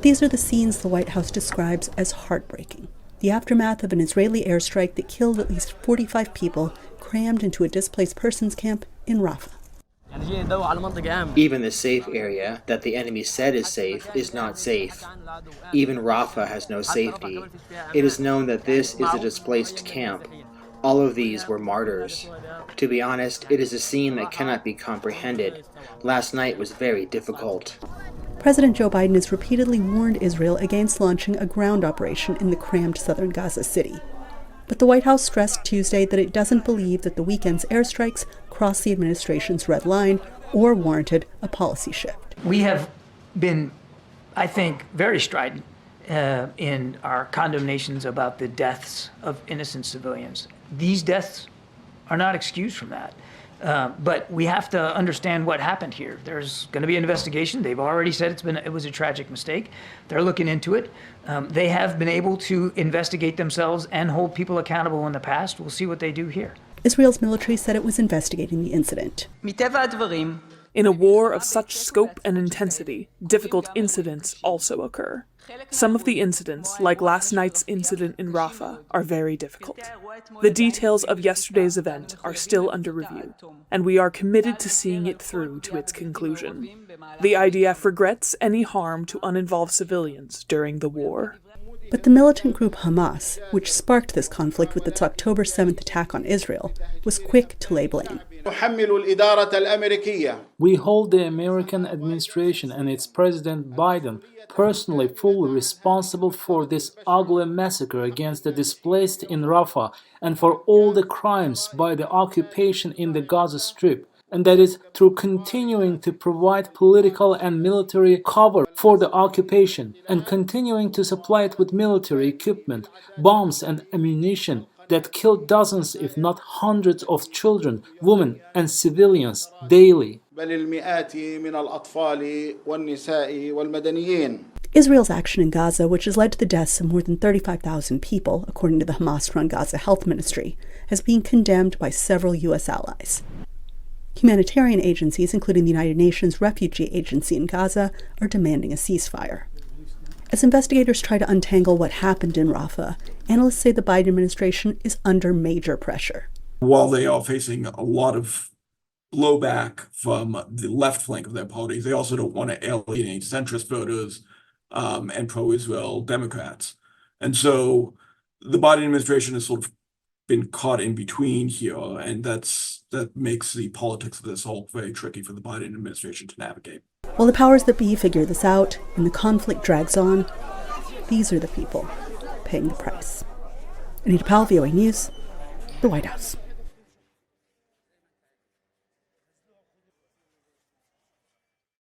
These are the scenes the White House describes as heartbreaking. The aftermath of an Israeli airstrike that killed at least 45 people crammed into a displaced persons camp in Rafah. Even the safe area that the enemy said is safe is not safe. Even Rafah has no safety. It is known that this is a displaced camp. All of these were martyrs. To be honest, it is a scene that cannot be comprehended. Last night was very difficult. President Joe Biden has repeatedly warned Israel against launching a ground operation in the crammed southern Gaza city. But the White House stressed Tuesday that it doesn't believe that the weekend's airstrikes crossed the administration's red line or warranted a policy shift. We have been, I think, very strident in our condemnations about the deaths of innocent civilians. These deaths are not excused from that. But we have to understand what happened here. There's going to be an investigation. They've already said it was a tragic mistake. They're looking into it. They have been able to investigate themselves and hold people accountable in the past. We'll see what they do here. Israel's military said it was investigating the incident. In a war of such scope and intensity, difficult incidents also occur. Some of the incidents, like last night's incident in Rafah, are very difficult. The details of yesterday's event are still under review, and we are committed to seeing it through to its conclusion. The IDF regrets any harm to uninvolved civilians during the war. But the militant group Hamas, which sparked this conflict with its October 7th attack on Israel, was quick to lay blame. We hold the American administration and its President Biden personally fully responsible for this ugly massacre against the displaced in Rafah and for all the crimes by the occupation in the Gaza Strip. And that is through continuing to provide political and military cover for the occupation and continuing to supply it with military equipment, bombs and ammunition that killed dozens, if not hundreds of children, women and civilians daily. Israel's action in Gaza, which has led to the deaths of more than 35,000 people, according to the Hamas-run Gaza Health Ministry, has been condemned by several U.S. allies. Humanitarian agencies, including the United Nations Refugee Agency in Gaza, are demanding a ceasefire. As investigators try to untangle what happened in Rafah, analysts say the Biden administration is under major pressure. While they are facing a lot of blowback from the left flank of their party, they also don't want to alienate centrist voters and pro-Israel Democrats. And so the Biden administration has sort of been caught in between here, and that makes the politics of this all very tricky for the Biden administration to navigate. While the powers that be figure this out and the conflict drags on, these are the people paying the price. Anita Powell, VOA News, the White House.